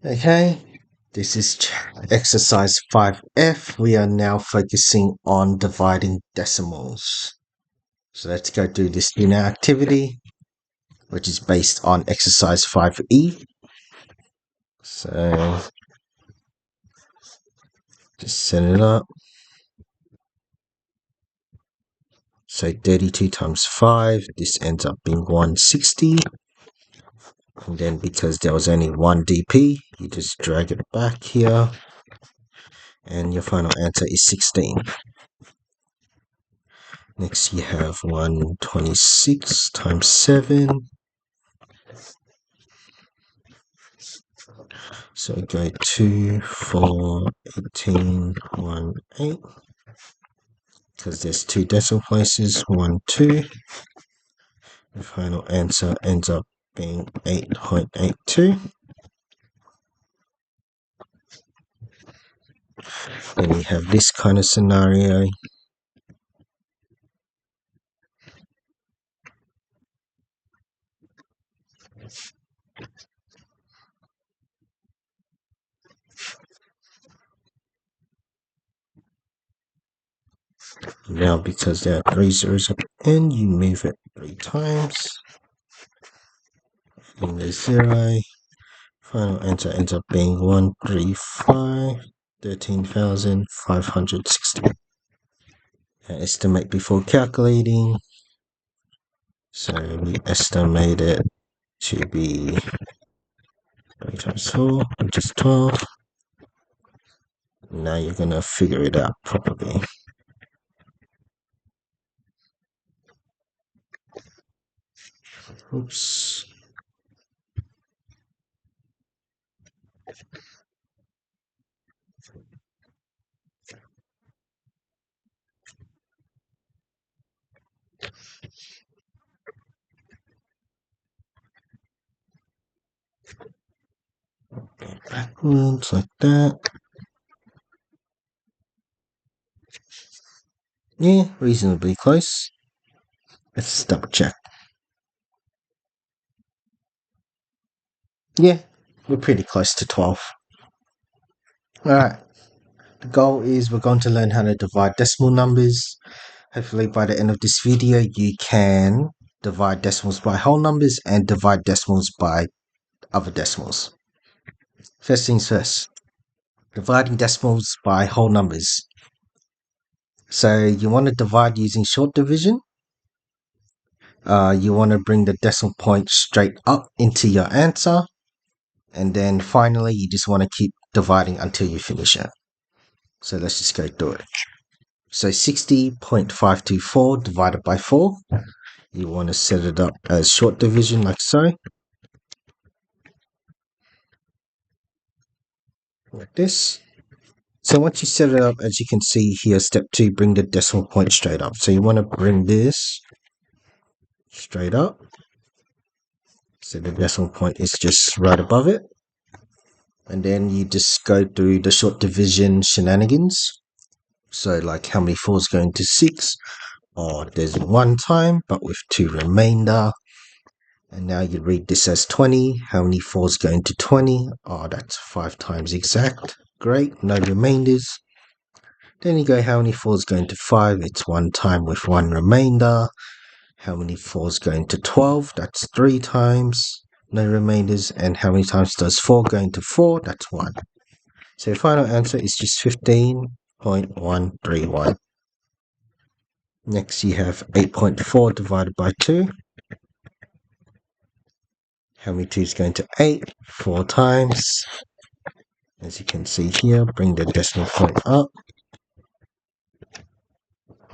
Okay, this is exercise 5F. We are now focusing on dividing decimals. So let's go do this inner activity, which is based on exercise 5E. So just set it up. So 32 times 5, this ends up being 160. And then because there was only one DP, you just drag it back here. And your final answer is 16. Next you have 126 times 7. So go 2, 4, 18, 1, 8. Because there's two decimal places, 1, 2. The final answer ends up being 8.82. Then we have this kind of scenario. Now, because there are 3 zeros at the end, you move it 3 times. And the 0. Final answer ends up being 135, 13,560. Estimate before calculating. So we estimate it to be 3 times 4, which is 12. Now you're going to figure it out properly. Oops. Backwards like that. Yeah, reasonably close. Let's double check. Yeah, we're pretty close to 12. Alright, the goal is we're going to learn how to divide decimal numbers. Hopefully by the end of this video you can divide decimals by whole numbers and divide decimals by other decimals. First things first, dividing decimals by whole numbers. So you want to divide using short division. You want to bring the decimal point straight up into your answer. And then finally, you just want to keep dividing until you finish it. So let's just go through it. So 60.524 divided by 4. You want to set it up as short division like so. Like this. So once you set it up, as you can see here, step 2, bring the decimal point straight up. So you want to bring this straight up. So the decimal point is just right above it. And then you just go through the short division shenanigans. So like how many 4s go into 6, or there's 1 time but with 2 remainder. And now you read this as 20. How many 4s go into 20? Oh, that's 5 times exact. Great, no remainders. Then you go, how many 4s go into 5? It's 1 time with 1 remainder. How many 4s go into 12? That's 3 times, no remainders. And how many times does 4 go into 4? That's 1. So your final answer is just 15.131. Next you have 8.4 divided by 2. How many 2's go into 8? 4 times. As you can see here, bring the decimal point up.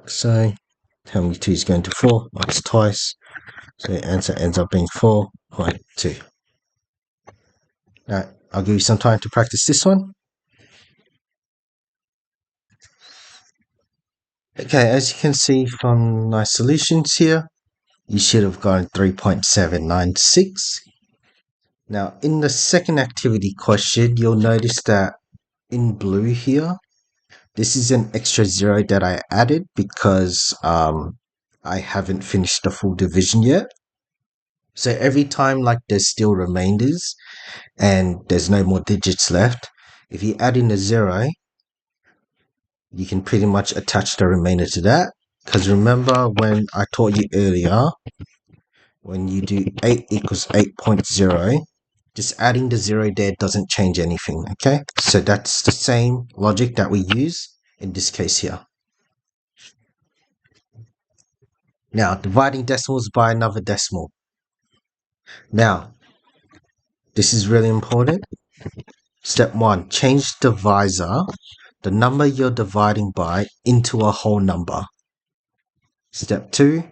So how many 2's go into 4? Well, it's twice. So the answer ends up being 4.2. Now, I'll give you some time to practice this one. Okay, as you can see from my solutions here, you should have gotten 3.796. Now, in the second activity question, you'll notice that in blue here, this is an extra 0 that I added because I haven't finished the full division yet. So every time like there's still remainders and there's no more digits left, if you add in a 0, you can pretty much attach the remainder to that. Because remember when I taught you earlier, when you do 8 equals 8.0, just adding the 0 there doesn't change anything, okay? So that's the same logic that we use in this case here. Now, dividing decimals by another decimal. Now, this is really important. Step 1, change divisor, the number you're dividing by, into a whole number. Step 2,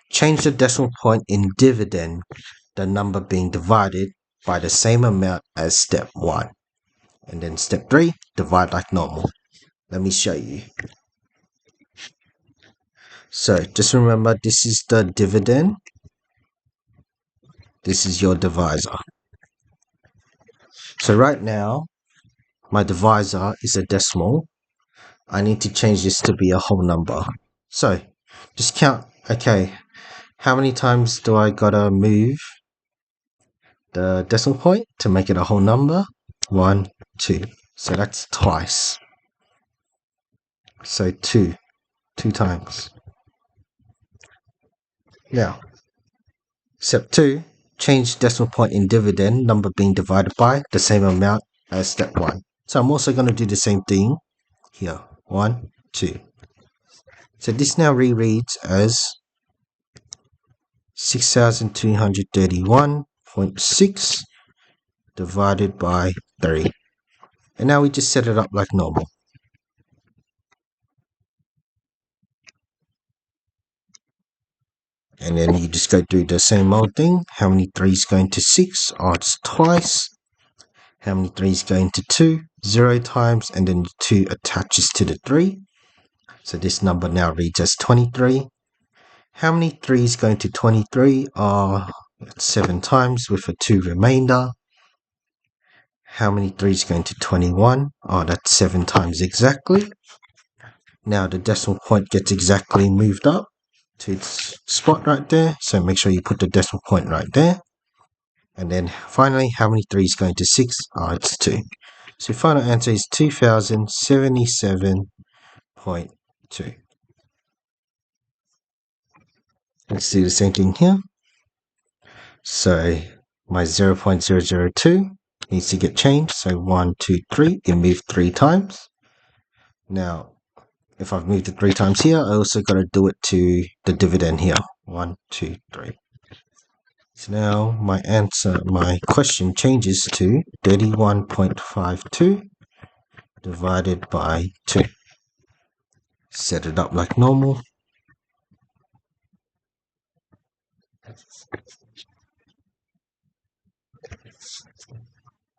change the decimal point in dividend, the number being divided by the same amount as step 1. And then step 3, divide like normal. Let me show you. So just remember, this is the dividend. This is your divisor. So right now, my divisor is a decimal. I need to change this to be a whole number. So just count. Okay, how many times do I gotta move the decimal point to make it a whole number? 1, 2. So that's twice. So 2 times. Now, step 2, change decimal point in dividend, number being divided by the same amount as step 1. So I'm also going to do the same thing here. 1, 2. So this now rereads as 6,231.6 divided by 3. And now we just set it up like normal. And then you just go through the same old thing. How many 3's going to 6? Oh, it's twice. How many 3's going to 2? 0 times. And then the 2 attaches to the 3. So this number now reads as 23. How many 3's going to 23? Oh, that's 7 times with a 2 remainder. How many 3's going to 21? Oh, that's 7 times exactly. Now the decimal point gets exactly moved up to its spot right there. So make sure you put the decimal point right there. And then finally, how many 3's going to 6? Oh, it's 2. So your final answer is 2077.2. Let's do the same thing here. So my 0.002 needs to get changed. So 1, 2, 3. It moved 3 times. Now, if I've moved it 3 times here, I also got to do it to the dividend here. 1, 2, 3. So now my answer, my question changes to 31.52 divided by 2. Set it up like normal.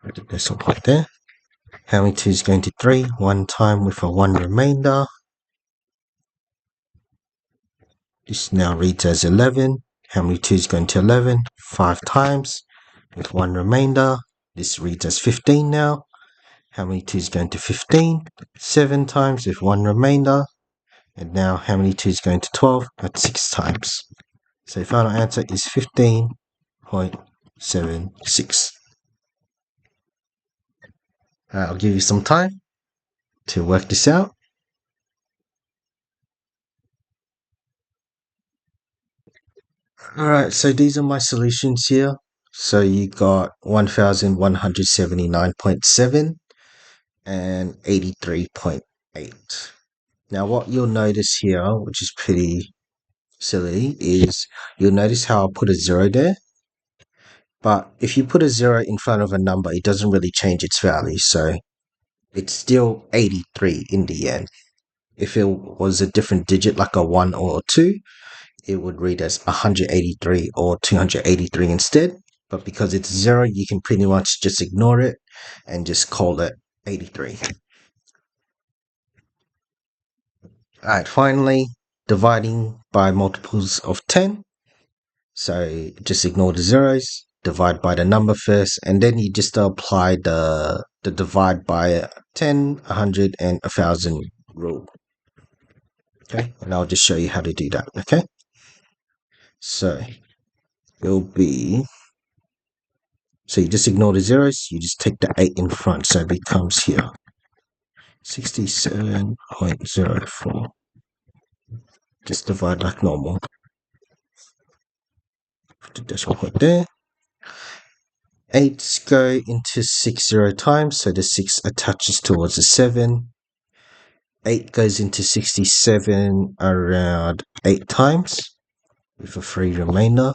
Put the decimal point there. How many 2 is going to 3? 1 time with a 1 remainder. This now reads as 11. How many 2 is going to 11? 5 times with 1 remainder. This reads as 15 now. How many 2 is going to 15? 7 times with 1 remainder. And now how many 2 is going to 12? That's 6 times. So the final answer is 15.76. I'll give you some time to work this out. Alright, so these are my solutions here. So you got 1179.7 and 83.8. Now what you'll notice here, which is pretty silly, is you'll notice how I put a 0 there. But if you put a 0 in front of a number, it doesn't really change its value. So it's still 83 in the end. If it was a different digit like a 1 or a 2, it would read as 183 or 283 instead. But because it's 0, you can pretty much just ignore it and just call it 83. Alright, finally, dividing by multiples of 10. So just ignore the zeros, divide by the number first, and then you just apply the divide by 10, 100, and 1,000 rule. Okay, and I'll just show you how to do that. Okay, so it'll be, so you just ignore the zeros, you just take the 8 in front, so it becomes here 67.04. Just divide like normal. Put the decimal point there. 8s go into 6 0 times, so the 6 attaches towards the 7. 8 goes into 67 around 8 times with a 3 remainder.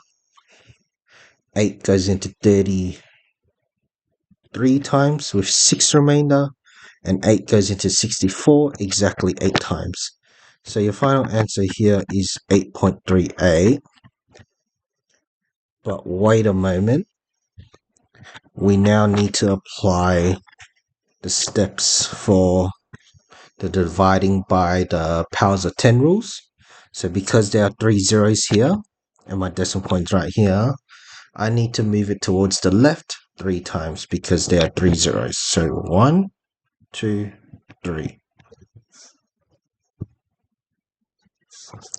8 goes into 33 times with 6 remainder. And 8 goes into 64 exactly 8 times. So your final answer here is 8.38. But wait a moment. We now need to apply the steps for the dividing by the powers of 10 rules. So because there are 3 zeros here, and my decimal point's right here, I need to move it towards the left 3 times because there are 3 zeros. So 1, 2, 3.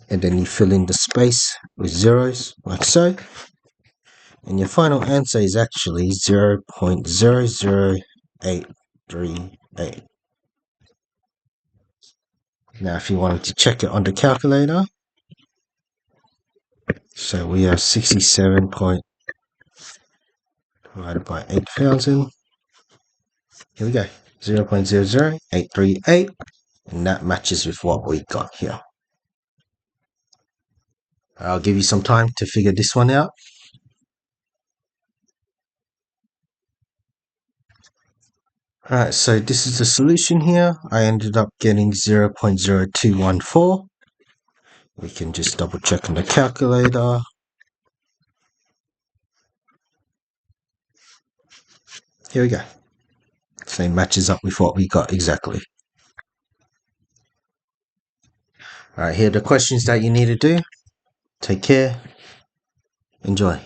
And then you fill in the space with zeros, like so. And your final answer is actually 0.00838. Now, if you wanted to check it on the calculator, so we have 67 divided by 8,000. Here we go, 0.00838, and that matches with what we got here. I'll give you some time to figure this one out. Alright, so this is the solution here. I ended up getting 0.0214. We can just double check on the calculator. Here we go. So it matches up with what we got exactly. Alright, here are the questions that you need to do. Take care. Enjoy.